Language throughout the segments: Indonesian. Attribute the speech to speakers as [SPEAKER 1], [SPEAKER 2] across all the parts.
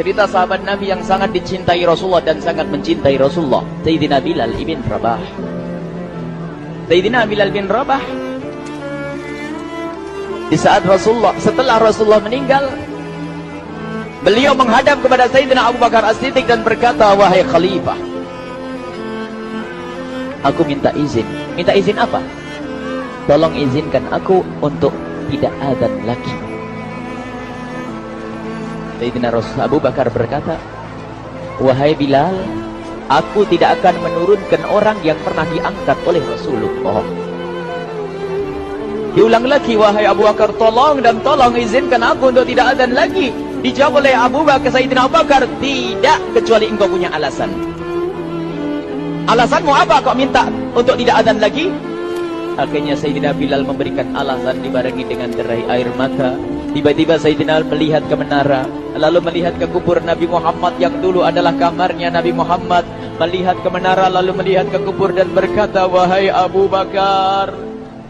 [SPEAKER 1] cerita sahabat Nabi yang sangat dicintai Rasulullah dan sangat mencintai Rasulullah, Sayyidina Bilal ibn Rabah. Sayyidina Bilal bin Rabah, di saat setelah Rasulullah meninggal, beliau menghadap kepada Sayyidina Abu Bakar As-Siddiq dan berkata, wahai khalifah, aku minta izin. Minta izin apa? Tolong izinkan aku untuk tidak azan lagi. Sayyidina Abu Bakar berkata, wahai Bilal, aku tidak akan menurunkan orang yang pernah diangkat oleh Rasulullah. Diulang lagi, wahai Abu Bakar, tolong dan tolong izinkan aku untuk tidak azan lagi. Dijawab oleh Abu Bakar, Sayyidina Abu Bakar, tidak, kecuali engkau punya alasan. Alasanmu apa kau minta untuk tidak azan lagi? Akhirnya Sayyidina Bilal memberikan alasan dibarengi dengan derai air mata. Tiba-tiba Sayyidina melihat ke menara, lalu melihat ke kubur Nabi Muhammad yang dulu adalah kamarnya Nabi Muhammad. Melihat ke menara, lalu melihat ke kubur dan berkata, wahai Abu Bakar,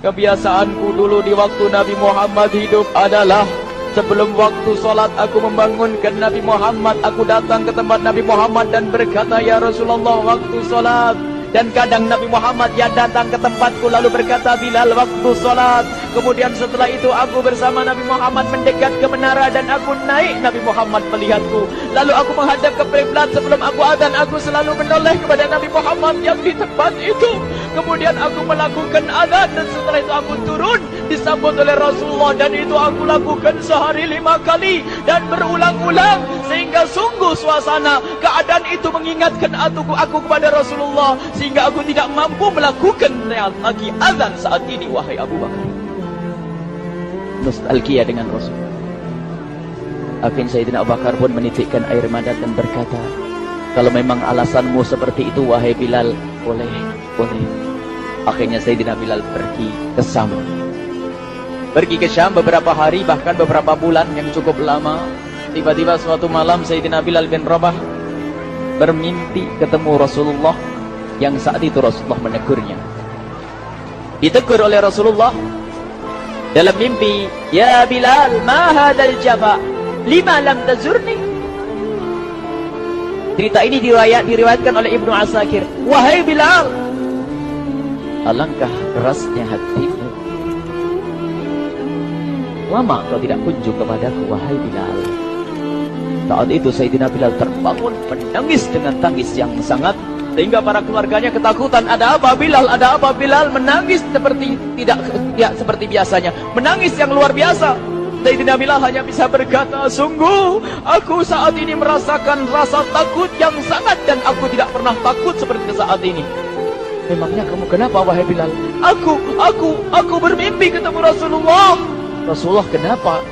[SPEAKER 1] kebiasaanku dulu di waktu Nabi Muhammad hidup adalah sebelum waktu sholat aku membangunkan Nabi Muhammad. Aku datang ke tempat Nabi Muhammad dan berkata, ya Rasulullah, waktu sholat. Dan kadang Nabi Muhammad ya datang ke tempatku lalu berkata, Bilal, waktu sholat. Kemudian setelah itu aku bersama Nabi Muhammad mendekat ke menara dan aku naik. Nabi Muhammad melihatku. Lalu aku menghadap ke kiblat. Sebelum aku azan, aku selalu menoleh kepada Nabi Muhammad yang di tempat itu. Kemudian aku melakukan azan dan setelah itu aku turun disambut oleh Rasulullah, dan itu aku lakukan sehari 5 kali dan berulang-ulang sehingga sungguh suasana keadaan itu mengingatkan aku kepada Rasulullah, sehingga aku tidak mampu melakukan lagi azan saat ini, wahai Abu Bakar. Nostalgia dengan Rasul. Akhirnya Sayyidina Abu Bakar pun menitikkan air mata dan berkata, kalau memang alasanmu seperti itu, wahai Bilal, boleh. Akhirnya Sayyidina Bilal pergi ke Syam. Pergi ke Syam beberapa hari, bahkan beberapa bulan yang cukup lama. Tiba-tiba suatu malam Sayyidina Bilal bin Rabah bermimpi ketemu Rasulullah, yang saat itu Rasulullah menegurnya. Ditegur oleh Rasulullah dalam mimpi, ya Bilal, ma hadal jafa, lima lam tazurni. Cerita ini diriwayatkan oleh Ibnu Asakir. Wahai Bilal, alangkah kerasnya hatimu, lama kau tidak kunjung kepadaku, wahai Bilal. Saat itu Sayyidina Bilal terbangun menangis dengan tangis yang sangat, sehingga para keluarganya ketakutan. Ada apa Bilal? Ada apa Bilal? Menangis seperti tidak seperti biasanya, menangis yang luar biasa. Sayyidina Bilal hanya bisa berkata, sungguh aku saat ini merasakan rasa takut yang sangat, dan aku tidak pernah takut seperti saat ini. Memangnya kamu kenapa, wahai Bilal? Aku bermimpi ketemu Rasulullah. Rasulullah kenapa?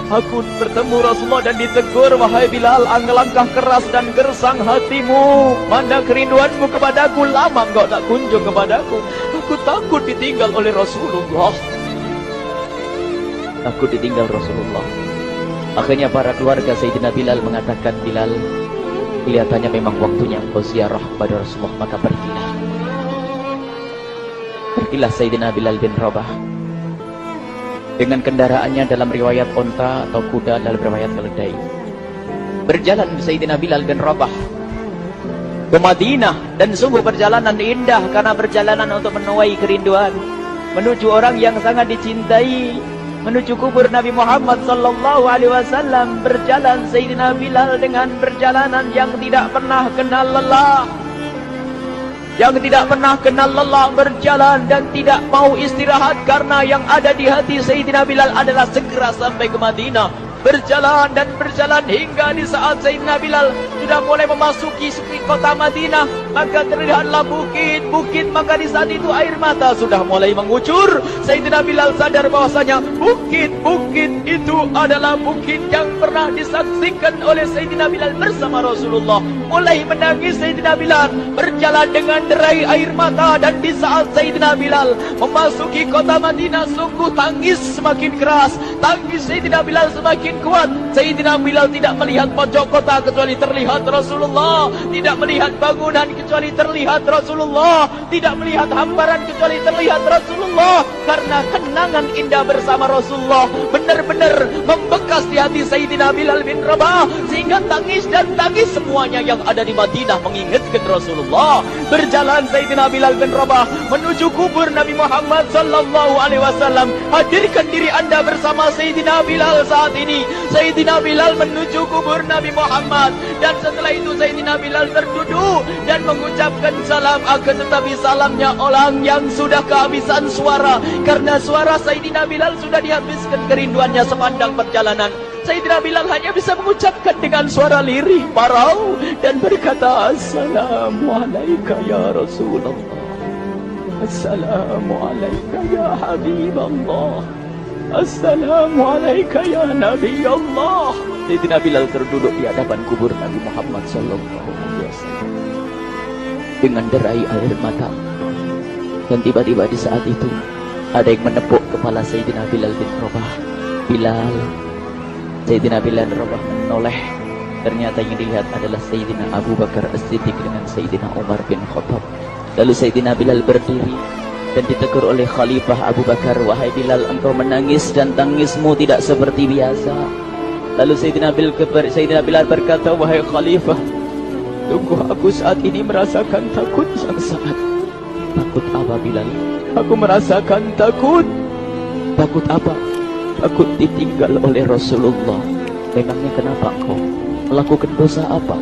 [SPEAKER 1] Aku bertemu Rasulullah dan ditegur, wahai Bilal, alangkah keras dan gersang hatimu. Mana kerinduanmu kepadaku, lama engkau tak kunjung kepadaku. Aku takut ditinggal oleh Rasulullah. Aku ditinggal Rasulullah. Akhirnya para keluarga Sayyidina Bilal mengatakan, Bilal, kelihatannya memang waktunya engkau ziarah kepada Rasulullah, maka pergilah. Pergilah Sayyidina Bilal bin Rabah dengan kendaraannya, dalam riwayat onta atau kuda, dalam riwayat keledai. Berjalan Sayyidina Bilal bin Rabah ke Madinah, dan sungguh perjalanan indah karena perjalanan untuk menuai kerinduan, menuju orang yang sangat dicintai, menuju kubur Nabi Muhammad sallallahu alaihi wasallam. Berjalan Sayyidina Bilal dengan perjalanan yang tidak pernah kenal lelah, berjalan dan tidak mau istirahat, karena yang ada di hati Sayyidina Bilal adalah segera sampai ke Madinah. Berjalan dan berjalan hingga di saat Sayyidina Bilal sudah mulai memasuki kota Madinah, maka terlihatlah bukit-bukit. Maka di saat itu air mata sudah mulai mengucur. Sayyidina Bilal sadar bahwasanya bukit-bukit itu adalah bukit yang pernah disaksikan oleh Sayyidina Bilal bersama Rasulullah. Mulai menangis Sayyidina Bilal, berjalan dengan derai air mata. Dan di saat Sayyidina Bilal memasuki kota Madinah, sungguh tangis semakin keras, tangis Sayyidina Bilal semakin kuat. Sayyidina Bilal tidak melihat pojok kota kecuali terlihat Rasulullah, tidak melihat bangunan kecuali terlihat Rasulullah, tidak melihat hamparan kecuali terlihat Rasulullah, karena kenangan indah bersama Rasulullah benar-benar membekas di hati Sayyidina Bilal bin Rabah, sehingga tangis dan tangis semuanya yang ada di Madinah mengingatkan Rasulullah. Berjalan Sayyidina Bilal bin Rabah menuju kubur Nabi Muhammad sallallahu alaihi wasallam. Hadirkan diri Anda bersama Sayyidina Bilal saat ini. Sayyidina Bilal menuju kubur Nabi Muhammad, dan setelah itu Sayyidina Bilal terduduk dan mengucapkan salam, akan tetapi salamnya orang yang sudah kehabisan suara, karena suara Sayyidina Bilal sudah dihabiskan kerinduannya sepanjang perjalanan. Sayyidina Bilal hanya bisa mengucapkan dengan suara lirih parau dan berkata, Assalamualaikum ya Rasulullah, Assalamualaikum ya Habiballah, Assalamualaikum ya Nabi Allah. Sayyidina Bilal terduduk di hadapan kubur Nabi Muhammad sallallahu alaihi wasallam dengan derai air mata. Dan tiba-tiba di saat itu ada yang menepuk kepala Sayyidina Bilal bin Rabah. Bilal. Sayyidina Bilal bin Rabah menoleh. Ternyata yang dilihat adalah Sayyidina Abu Bakar As-Siddiq dengan Sayyidina Umar bin Khattab. Lalu Sayyidina Bilal berdiri dan ditegur oleh Khalifah Abu Bakar, wahai Bilal, engkau menangis dan tangismu tidak seperti biasa. Lalu Sayyidina Bilal berkata, wahai Khalifah, sungguh aku saat ini merasakan takut yang sangat. Takut apa Bilal? Aku merasakan takut. Takut apa? Takut ditinggal oleh Rasulullah. Memangnya kenapa engkau? Melakukan dosa apa?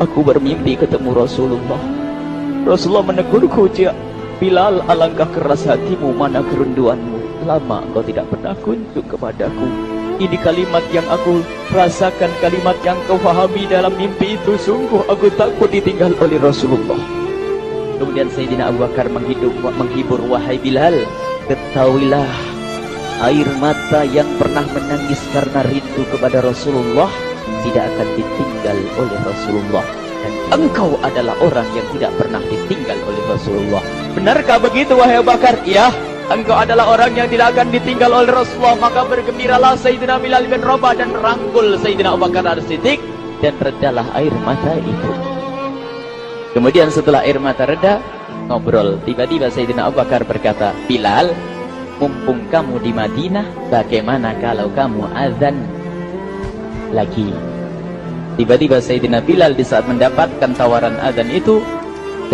[SPEAKER 1] Aku bermimpi ketemu Rasulullah. Rasulullah menegurku, Bilal, alangkah keras hatimu, mana kerinduanmu. Lama engkau tidak pernah kunjung kepadaku. Ini kalimat yang aku rasakan, kalimat yang kau fahami dalam mimpi itu. Sungguh aku takut ditinggal oleh Rasulullah. Kemudian Sayyidina Abu Bakar menghibur, wahai Bilal, ketahuilah, air mata yang pernah menangis karena rindu kepada Rasulullah tidak akan ditinggal oleh Rasulullah. Dan engkau adalah orang yang tidak pernah ditinggal oleh Rasulullah. Benarkah begitu wahai Abu Bakar? Ya, engkau adalah orang yang tidak akan ditinggal oleh Rasulullah. Maka bergembiralah Sayyidina Bilal bin Rabah dan merangkul Sayyidina Abu Bakar As-Siddiq, dan redalah air mata itu. Kemudian setelah air mata reda, ngobrol. Tiba-tiba Sayyidina Abu Bakar berkata, Bilal, mumpung kamu di Madinah, bagaimana kalau kamu azan lagi? Tiba-tiba Sayyidina Bilal di saat mendapatkan tawaran azan itu,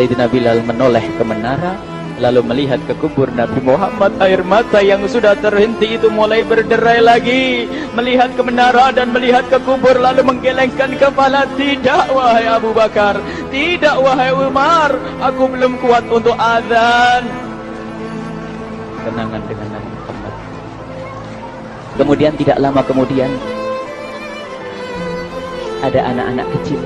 [SPEAKER 1] Sayyidina Bilal menoleh ke menara, lalu melihat ke kubur Nabi Muhammad. Air mata yang sudah terhenti itu mulai berderai lagi. Melihat ke menara dan melihat ke kubur, lalu menggelengkan kepala. Tidak wahai Abu Bakar, tidak wahai Umar, aku belum kuat untuk azan. Kenangan dengan Nabi Muhammad. Kemudian tidak lama kemudian ada anak-anak kecil.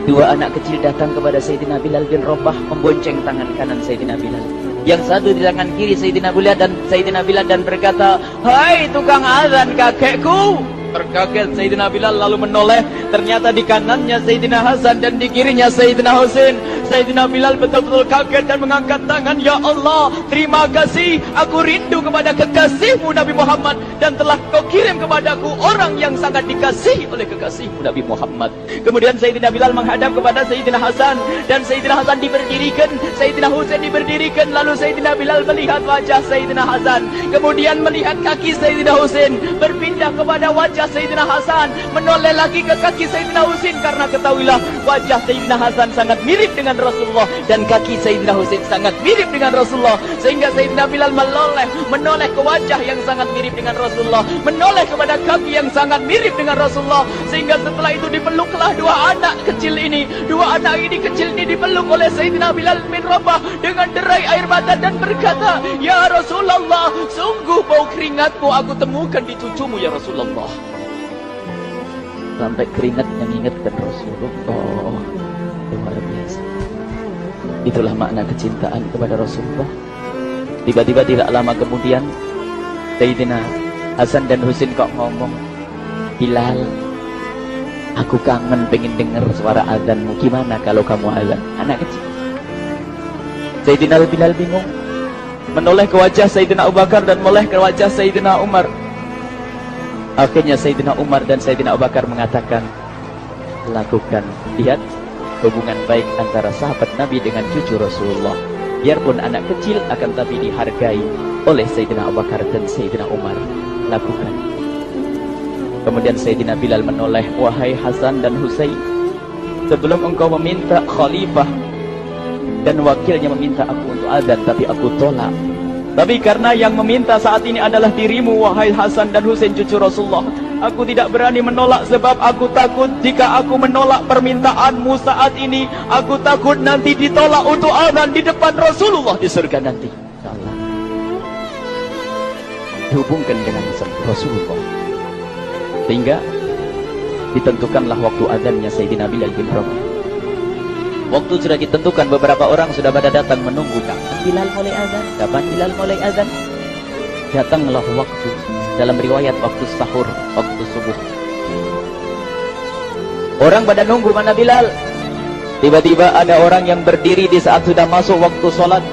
[SPEAKER 1] Dua anak kecil datang kepada Sayyidina Bilal bin Rabah, membonceng tangan kanan Sayyidina Bilal. Yang satu di tangan kiri Sayyidina Bilal dan berkata, hai tukang azan kakekku. Terkaget Sayyidina Bilal lalu menoleh. Ternyata di kanannya Sayyidina Hasan dan di kirinya Sayyidina Husain. Sayyidina Bilal betul-betul kaget dan mengangkat tangan. Ya Allah, terima kasih. Aku rindu kepada kekasihmu Nabi Muhammad, dan telah kau kirim kepadaku orang yang sangat dikasihi oleh kekasihmu Nabi Muhammad. Kemudian Sayyidina Bilal menghadap kepada Sayyidina Hasan, dan Sayyidina Hasan diberdirikan, Sayyidina Husain diberdirikan. Lalu Sayyidina Bilal melihat wajah Sayyidina Hasan, kemudian melihat kaki Sayyidina Husain, berpindah kepada wajah Sayyidina Hasan, menoleh lagi ke kaki Sayyidina Husain, karena ketahuilah wajah Sayyidina Hasan sangat mirip dengan Rasulullah dan kaki Sayyidina Husain sangat mirip dengan Rasulullah, sehingga Sayyidina Bilal menoleh ke wajah yang sangat mirip dengan Rasulullah, menoleh kepada kaki yang sangat mirip dengan Rasulullah, sehingga setelah itu dipeluklah dua anak kecil ini. Dua anak ini kecil ini dipeluk oleh Sayyidina Bilal bin Rabah dengan derai air mata dan berkata, ya Rasulullah, sungguh bau keringatmu aku temukan di cucumu ya Rasulullah. Sampai keringat yang ingatkan Rasulullah. Luar biasa. Itulah makna kecintaan kepada Rasulullah. Tiba-tiba tidak lama kemudian Sayyidina Hasan dan Husain kok ngomong, Bilal, aku kangen pengen dengar suara azanmu. Gimana kalau kamu azan? Anak kecil. Sayyidina Bilal bingung, menoleh ke wajah Sayyidina Abu Bakar dan menoleh ke wajah Sayyidina Umar. Akhirnya Sayyidina Umar dan Sayyidina Abu Bakar mengatakan, lakukan, lihat hubungan baik antara sahabat Nabi dengan cucu Rasulullah. Biarpun anak kecil, akan tapi dihargai oleh Sayyidina Abu Bakar dan Sayyidina Umar. Lakukan. Kemudian Sayyidina Bilal menoleh, wahai Hasan dan Husain, sebelum engkau meminta khalifah dan wakilnya meminta aku untuk azan, tapi aku tolak. Tapi karena yang meminta saat ini adalah dirimu, wahai Hasan dan Husain cucu Rasulullah, aku tidak berani menolak sebab aku takut jika aku menolak permintaanmu saat ini, aku takut nanti ditolak untuk azan di depan Rasulullah di surga nanti. Allah dihubungkan dengan Rasulullah, sehingga ditentukanlah waktu azannya Sayyidina Bilal bin Rabah. Waktu sudah ditentukan, beberapa orang sudah pada datang menunggu, kapan Bilal mulai azan, kapan Bilal mulai azan. Datanglah waktu, dalam riwayat waktu sahur, waktu subuh. Orang pada nunggu mana Bilal. Tiba-tiba ada orang yang berdiri di saat sudah masuk waktu sholat.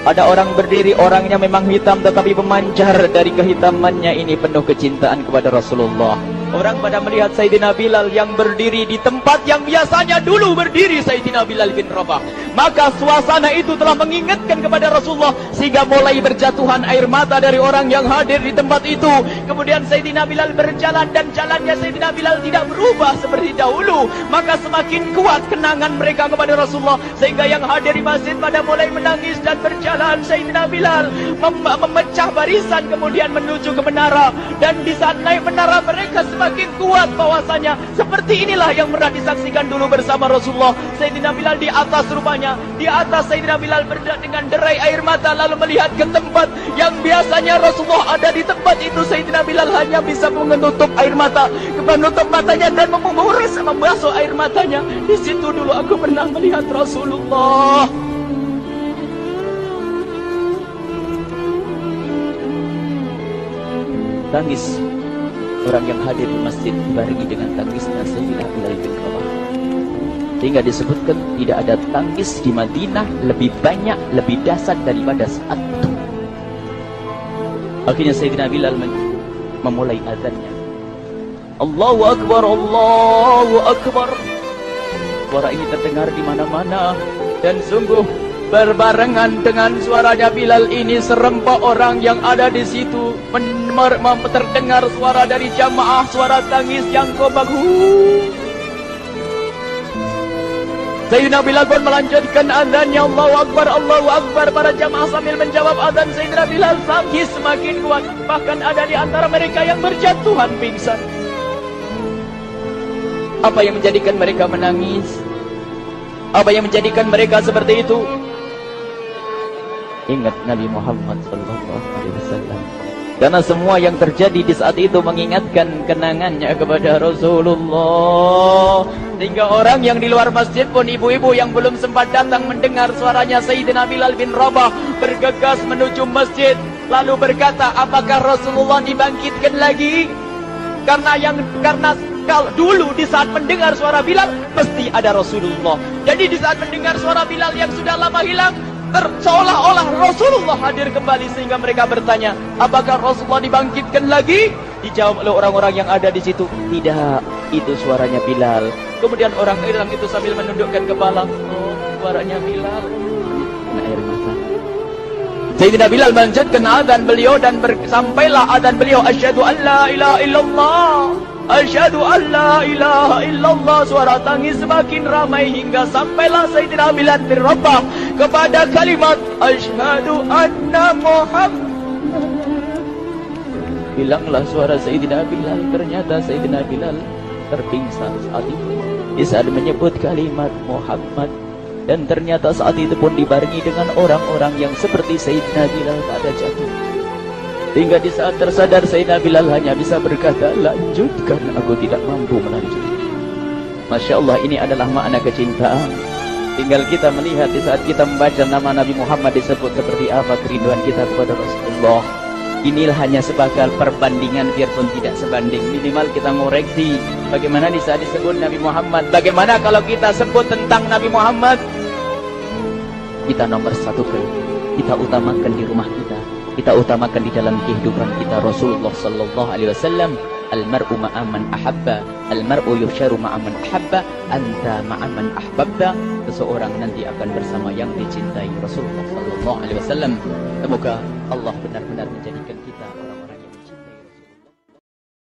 [SPEAKER 1] Ada orang berdiri, orangnya memang hitam tetapi memancar dari kehitamannya ini penuh kecintaan kepada Rasulullah. Orang pada melihat Sayyidina Bilal yang berdiri di tempat yang biasanya dulu berdiri Sayyidina Bilal bin Rabah. Maka suasana itu telah mengingatkan kepada Rasulullah, sehingga mulai berjatuhan air mata dari orang yang hadir di tempat itu. Kemudian Sayyidina Bilal berjalan, dan jalannya Sayyidina Bilal tidak berubah seperti dahulu. Maka semakin kuat kenangan mereka kepada Rasulullah, sehingga yang hadir di masjid pada mulai menangis dan berjalan. Sayyidina Bilal memecah barisan kemudian menuju ke menara, dan di saat naik menara mereka semakin kuat bahwasanya seperti inilah yang pernah disaksikan dulu bersama Rasulullah. Sayyidina Bilal di atas rupanya, di atas Sayyidina Bilal bergerak dengan derai air mata, lalu melihat ke tempat yang biasanya Rasulullah ada di tempat itu. Sayyidina Bilal hanya bisa menutup air mata, menutup matanya dan membasuh air matanya. Di situ dulu aku pernah melihat Rasulullah. Tangis orang yang hadir di masjid dibarengi dengan tangisnya Sayyidina Bilal bin Rabah. Sehingga disebutkan tidak ada tangis di Madinah lebih banyak, lebih dahsyat daripada saat itu. Akhirnya Sayyidina Bilal memulai azannya. Allahu Akbar, Allahu Akbar. Suara ini terdengar di mana-mana, dan sungguh berbarengan dengan suaranya Bilal ini serempak orang yang ada di situ terdengar suara dari jamaah, suara tangis yang kompak. Sayyidina Bilal pun melanjutkan azannya, Allahu Akbar, Allahu Akbar. Para jamaah sambil menjawab azan Sayyidina Bilal, tangis semakin kuat. Bahkan ada di antara mereka yang berjatuhan pingsan. Apa yang menjadikan mereka menangis? Apa yang menjadikan mereka seperti itu? Ingat Nabi Muhammad SAW. Karena semua yang terjadi di saat itu mengingatkan kenangannya kepada Rasulullah. Sehingga orang yang di luar masjid pun, ibu-ibu yang belum sempat datang mendengar suaranya Sayyidina Bilal bin Rabah, bergegas menuju masjid, lalu berkata, apakah Rasulullah dibangkitkan lagi? Karena kalau dulu di saat mendengar suara Bilal mesti ada Rasulullah. Jadi di saat mendengar suara Bilal yang sudah lama hilang, seolah-olah Rasulullah hadir kembali, sehingga mereka bertanya, apakah Rasulullah dibangkitkan lagi? Dijawab oleh orang-orang yang ada di situ, tidak, itu suaranya Bilal. Kemudian orang itu sambil menundukkan kepala, oh, suaranya Bilal. Kena air mata. Sayyidina Bilal melanjutkan azan beliau, dan sampailah azan beliau, asyhadu an la ilaha illallah, asyhadu an la ilaha illallah. Suara tangis semakin ramai hingga sampailah Sayyidina Bilal bin Rabah kepada kalimat asyhadu anna Muhammad. Hilanglah suara Sayyidina Bilal. Ternyata Sayyidina Bilal terpingsan saat itu di saat menyebut kalimat Muhammad. Dan ternyata saat itu pun dibarengi dengan orang-orang yang seperti Sayyidina Bilal pada jatuh. Hingga di saat tersadar Sayyidina Bilal hanya bisa berkata, lanjutkan, aku tidak mampu melanjutkan. Masya Allah, ini adalah makna kecintaan. Tinggal kita melihat di saat kita membaca nama Nabi Muhammad disebut seperti apa kerinduan kita kepada Rasulullah. Inilah hanya sebagai perbandingan, biarpun tidak sebanding. Minimal kita ngoreksi bagaimana di saat disebut Nabi Muhammad. Bagaimana kalau kita sebut tentang Nabi Muhammad, kita nomor satu, kita utamakan di rumah kita, kita utamakan di dalam kehidupan kita Rasulullah sallallahu alaihi wasallam. Al-mar'u ma'aman ahabba, al-mar'u yusharu ma'aman ahabba, anta ma'aman ahbabta. Seseorang nanti akan bersama yang dicintai Rasulullah sallallahu alaihi wasallam. Semoga Allah benar-benar menjadi